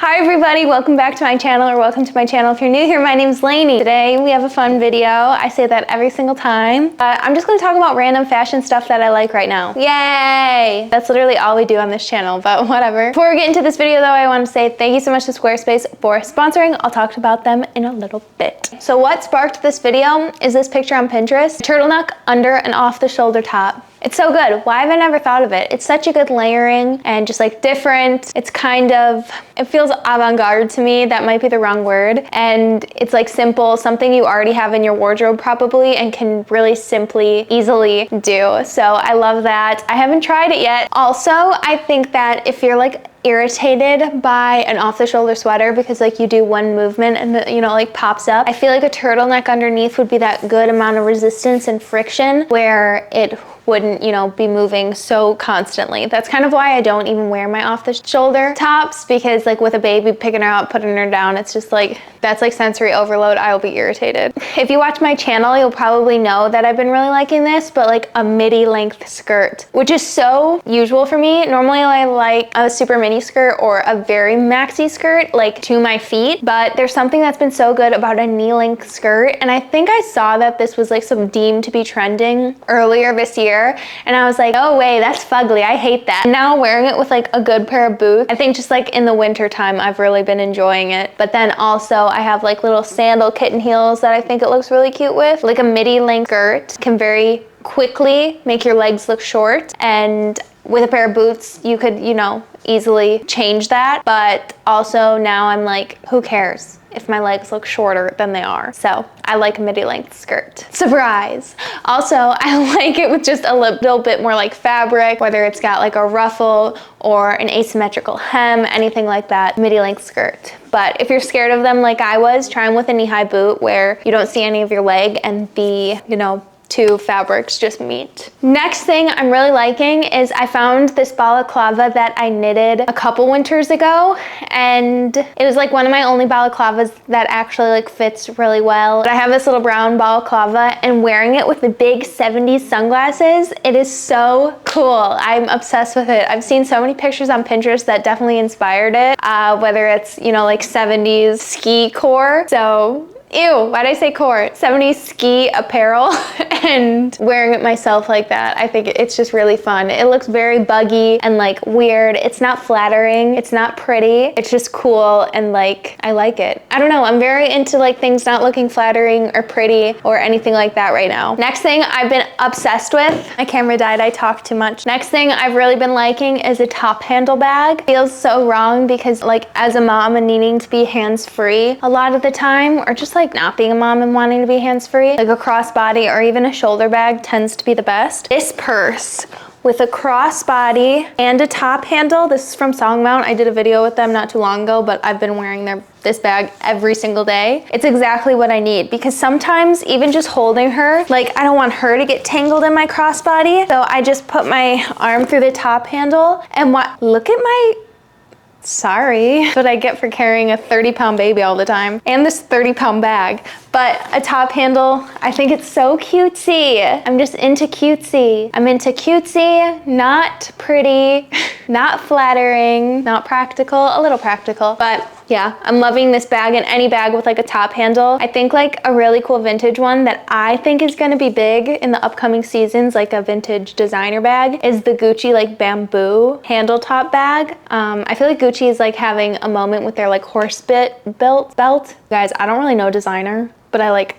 Hi everybody, welcome back to my channel, or welcome to my channel if you're new here. My name's Lainey. Today we have a fun video. I say that every single time. I'm just gonna talk about random fashion stuff that I like right now. Yay! That's literally all we do on this channel, but whatever. Before we get into this video though, I want to say thank you so much to Squarespace for sponsoring. I'll talk about them in a little bit. So what sparked this video is this picture on Pinterest. Turtleneck under an off-the-shoulder top. It's so good. Why have I never thought of it? It's such a good layering and just like different. It's kind of, it feels avant-garde to me. That might be the wrong word. And it's like simple, something you already have in your wardrobe probably and can really simply, easily do. So I love that. I haven't tried it yet. Also, I think that if you're like irritated by an off-the-shoulder sweater because like you do one movement and the, like pops up, I feel like a turtleneck underneath would be that good amount of resistance and friction where it wouldn't, be moving so constantly. That's kind of why I don't even wear my off-the-shoulder tops, because like with a baby, picking her up, putting her down, it's just like, that's like sensory overload. I'll be irritated. If you watch my channel, you'll probably know that I've been really liking this, but like a midi length skirt, which is so usual for me. Normally I like a super mini skirt or a very maxi skirt, like to my feet, but there's something that's been so good about a knee length skirt. And I think I saw that this was like some deemed to be trending earlier this year. And I was like, oh wait, that's fugly. I hate that. Now wearing it with like a good pair of boots, I think just like in the winter time, I've really been enjoying it. But then also I have like little sandal kitten heels that I think it looks really cute with. Like a midi length skirt can very quickly make your legs look short, and with a pair of boots, you could, easily change that. But also now I'm like, who cares if my legs look shorter than they are? So I like a midi length skirt. Surprise. Also, I like it with just a little bit more like fabric, whether it's got like a ruffle or an asymmetrical hem, anything like that, midi length skirt. But if you're scared of them like I was, try them with a knee-high boot where you don't see any of your leg and the, two fabrics just meet. Next thing I'm really liking is I found this balaclava that I knitted a couple winters ago, and it was like one of my only balaclavas that actually like fits really well. But I have this little brown balaclava, and wearing it with the big 70s sunglasses, it is so cool. I'm obsessed with it. I've seen so many pictures on Pinterest that definitely inspired it, whether it's, like 70s ski core. So ew, why'd I say core? 70s ski apparel and wearing it myself like that. I think it's just really fun. It looks very buggy and like weird. It's not flattering. It's not pretty. It's just cool and like, I like it. I don't know. I'm very into like things not looking flattering or pretty or anything like that right now. Next thing I've been obsessed with. My camera died. I talked too much. Next thing I've really been liking is a top handle bag. Feels so wrong because like as a mom and needing to be hands-free a lot of the time, or just like not being a mom and wanting to be hands-free, like a crossbody or even a shoulder bag tends to be the best. This purse with a crossbody and a top handle. This is from Songmount. I did a video with them not too long ago, but I've been wearing this bag every single day. It's exactly what I need, because sometimes even just holding her, like I don't want her to get tangled in my crossbody. So I just put my arm through the top handle and look at my, sorry, that's what I get for carrying a 30-pound baby all the time and this 30-pound bag. But a top handle, I think it's so cutesy. I'm just into cutesy. I'm into cutesy, not pretty, not flattering, not practical, a little practical. But yeah, I'm loving this bag, and any bag with like a top handle. I think like a really cool vintage one that I think is gonna be big in the upcoming seasons, like a vintage designer bag, is the Gucci like bamboo handle top bag. I feel like Gucci is like having a moment with their like horse belt. Guys, I don't really know designer, but I like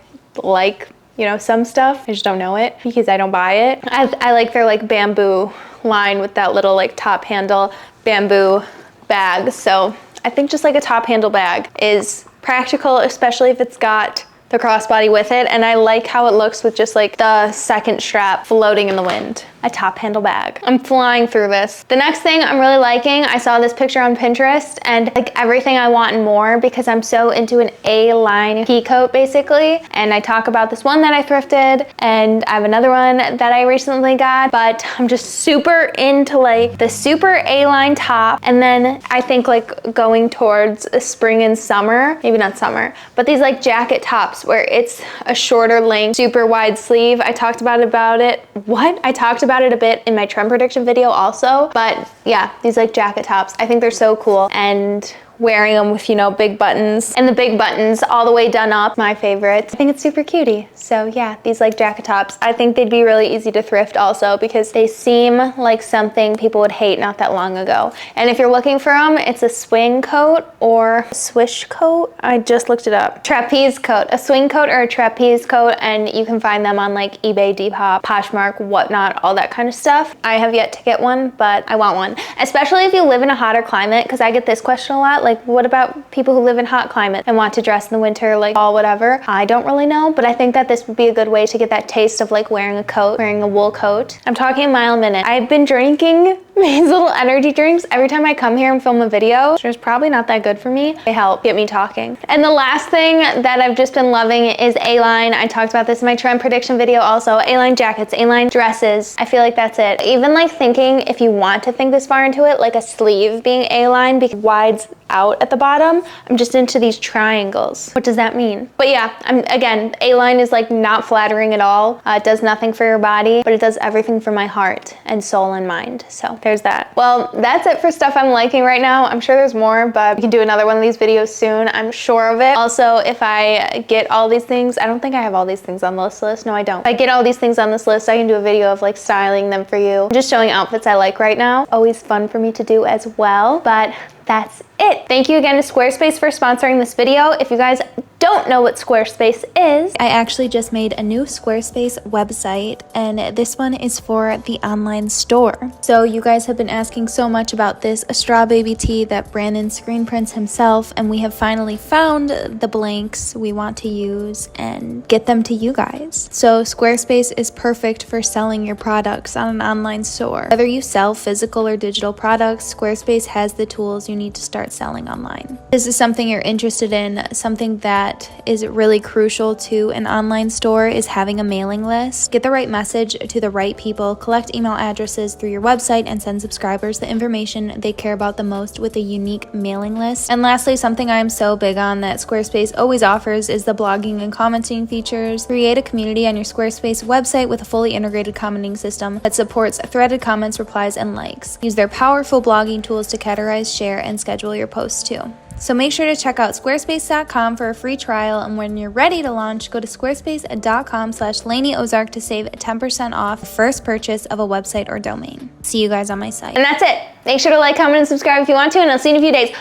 some stuff. I just don't know it because I don't buy it. I like their like bamboo line with that little like top handle bamboo bag. So I think just like a top handle bag is practical, especially if it's got the crossbody with it. And I like how it looks with just like the second strap floating in the wind. A top handle bag. I'm flying through this. The next thing I'm really liking, I saw this picture on Pinterest and like everything I want and more, because I'm so into an A-line pea coat basically. And I talk about this one that I thrifted, and I have another one that I recently got, but I'm just super into like the super A-line top. And then I think like going towards spring and summer, maybe not summer, but these like jacket tops where it's a shorter length, super wide sleeve. I talked about it. I talked about it a bit in my trend prediction video also, but yeah, these like jacket tops, I think they're so cool. And wearing them with, you know, big buttons, and the big buttons all the way done up. My favorite. I think it's super cutie. So yeah, these like jacket tops. I think they'd be really easy to thrift also because they seem like something people would hate not that long ago. And if you're looking for them, it's a swing coat or swish coat. I just looked it up. Trapeze coat, a swing coat or a trapeze coat, and you can find them on like eBay, Depop, Poshmark, whatnot, all that kind of stuff. I have yet to get one, but I want one, especially if you live in a hotter climate, because I get this question a lot, like what about people who live in hot climate and want to dress in the winter, like fall, whatever. I don't really know, but I think that this would be a good way to get that taste of like wearing a coat, wearing a wool coat. I'm talking a mile a minute. I've been drinking these little energy drinks every time I come here and film a video, which is probably not that good for me. They help get me talking. And the last thing that I've just been loving is A-line. I talked about this in my trend prediction video also. A-line jackets, A-line dresses. I feel like that's it. Even like thinking, if you want to think this far into it, like a sleeve being A-line because wide's out at the bottom. I'm just into these triangles. What does that mean? But yeah, again, A-line is like not flattering at all. It does nothing for your body, but it does everything for my heart and soul and mind. So there's that. Well, that's it for stuff I'm liking right now. I'm sure there's more, but we can do another one of these videos soon. I'm sure of it. Also, if I get all these things, I don't think I have all these things on this list. No, I don't. If I get all these things on this list, I can do a video of like styling them for you. Just showing outfits I like right now. Always fun for me to do as well, but that's it. Thank you again to Squarespace for sponsoring this video. If you guys don't know what Squarespace is, I actually just made a new Squarespace website, and this one is for the online store. So you guys have been asking so much about this straw baby tee that Brandon screen prints himself, and we have finally found the blanks we want to use and get them to you guys. So Squarespace is perfect for selling your products on an online store. Whether you sell physical or digital products, Squarespace has the tools you need to start selling online. This is something you're interested in, something that is really crucial to an online store is having a mailing list. Get the right message to the right people, collect email addresses through your website, and send subscribers the information they care about the most with a unique mailing list. And lastly, something I'm so big on that Squarespace always offers is the blogging and commenting features. Create a community on your Squarespace website with a fully integrated commenting system that supports threaded comments, replies, and likes. Use their powerful blogging tools to categorize, share, and schedule your posts too. So make sure to check out squarespace.com for a free trial, and when you're ready to launch, go to squarespace.com/LaineyOzark to save 10% off the first purchase of a website or domain. See you guys on my site. And that's it. Make sure to like, comment, and subscribe if you want to, and I'll see you in a few days.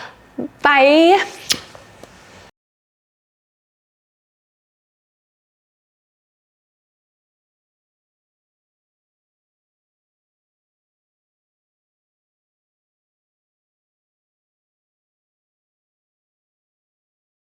Bye.